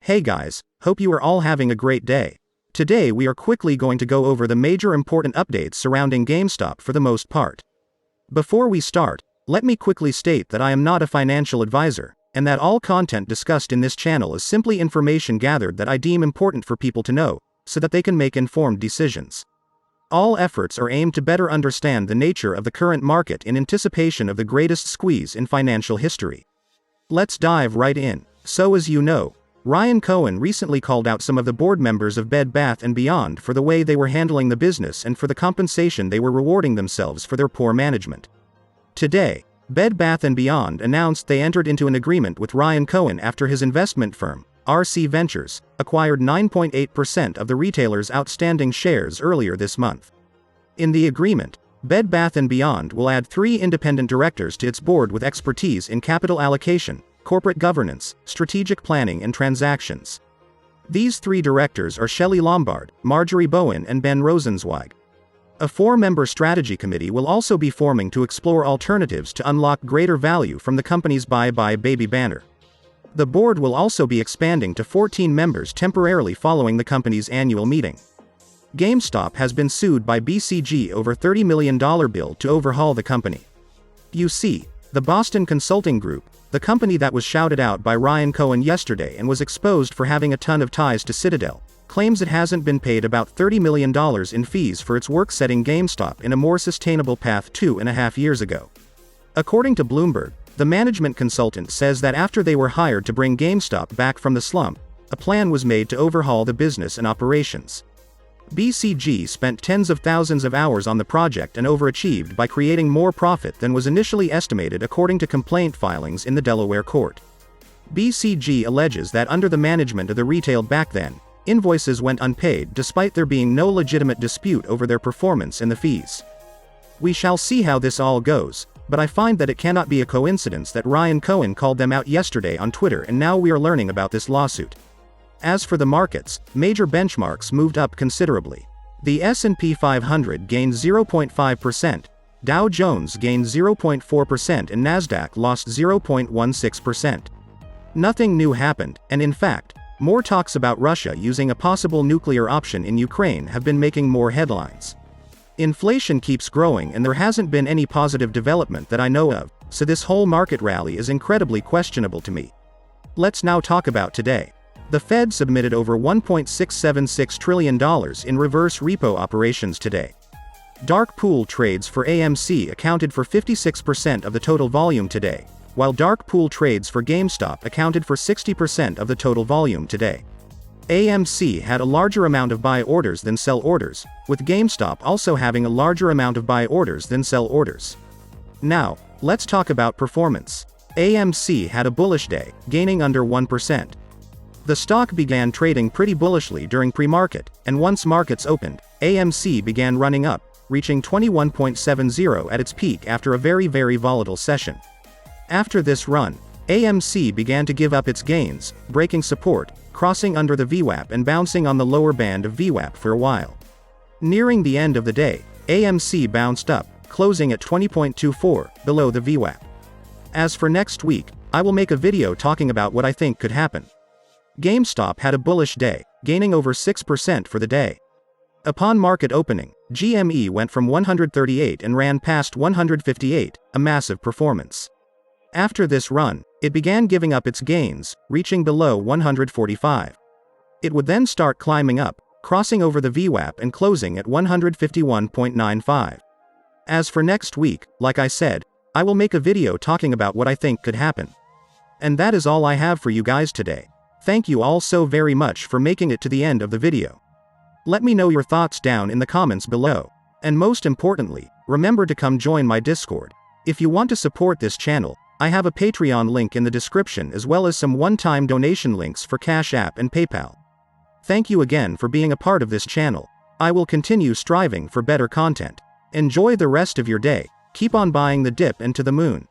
Hey guys, hope you are all having a great day. Today we are quickly going to go over the major important updates surrounding GameStop for the most part. Before we start, let me quickly state that I am not a financial advisor, and that all content discussed in this channel is simply information gathered that I deem important for people to know, so that they can make informed decisions. All efforts are aimed to better understand the nature of the current market in anticipation of the greatest squeeze in financial history. Let's dive right in. So as you know, Ryan Cohen recently called out some of the board members of Bed Bath & Beyond for the way they were handling the business and for the compensation they were rewarding themselves for their poor management. Today, Bed Bath & Beyond announced they entered into an agreement with Ryan Cohen after his investment firm, RC Ventures, acquired 9.8% of the retailer's outstanding shares earlier this month. In the agreement, Bed Bath & Beyond will add 3 independent directors to its board with expertise in capital allocation, corporate governance, strategic planning and transactions. These 3 directors are Shelley Lombard, Marjorie Bowen and Ben Rosenzweig. A 4-member strategy committee will also be forming to explore alternatives to unlock greater value from the company's Bye Bye Baby banner. The board will also be expanding to 14 members temporarily following the company's annual meeting. GameStop has been sued by BCG over $30 million bill to overhaul the company. You see, the Boston Consulting Group, the company that was shouted out by Ryan Cohen yesterday and was exposed for having a ton of ties to Citadel, claims it hasn't been paid about $30 million in fees for its work setting GameStop in a more sustainable path 2.5 years ago. According to Bloomberg, the management consultant says that after they were hired to bring GameStop back from the slump, a plan was made to overhaul the business and operations. BCG spent tens of thousands of hours on the project and overachieved by creating more profit than was initially estimated according to complaint filings in the Delaware court. BCG alleges that under the management of the retail back then, invoices went unpaid despite there being no legitimate dispute over their performance and the fees. We shall see how this all goes, but I find that it cannot be a coincidence that Ryan Cohen called them out yesterday on Twitter and now we are learning about this lawsuit. As for the markets, major benchmarks moved up considerably. The S&P 500 gained 0.5%, Dow Jones gained 0.4% and Nasdaq lost 0.16%. Nothing new happened, and in fact, more talks about Russia using a possible nuclear option in Ukraine have been making more headlines. Inflation keeps growing and there hasn't been any positive development that I know of, so this whole market rally is incredibly questionable to me. Let's now talk about today. The Fed submitted over $1.676 trillion in reverse repo operations today. Dark pool trades for AMC accounted for 56% of the total volume today, while dark pool trades for GameStop accounted for 60% of the total volume today. AMC had a larger amount of buy orders than sell orders, with GameStop also having a larger amount of buy orders than sell orders. Now, let's talk about performance. AMC had a bullish day, gaining under 1%. The stock began trading pretty bullishly during pre-market, and once markets opened, AMC began running up, reaching 21.70 at its peak after a very volatile session. After this run, AMC began to give up its gains, breaking support, crossing under the VWAP and bouncing on the lower band of VWAP for a while. Nearing the end of the day, AMC bounced up, closing at 20.24, below the VWAP. As for next week, I will make a video talking about what I think could happen. GameStop had a bullish day, gaining over 6% for the day. Upon market opening, GME went from 138 and ran past 158, a massive performance. After this run, it began giving up its gains, reaching below 145. It would then start climbing up, crossing over the VWAP and closing at 151.95. As for next week, like I said, I will make a video talking about what I think could happen. And that is all I have for you guys today. Thank you all so very much for making it to the end of the video. Let me know your thoughts down in the comments below. And most importantly, remember to come join my Discord. If you want to support this channel, I have a Patreon link in the description as well as some one-time donation links for Cash App and PayPal. Thank you again for being a part of this channel. I will continue striving for better content. Enjoy the rest of your day, keep on buying the dip and to the moon.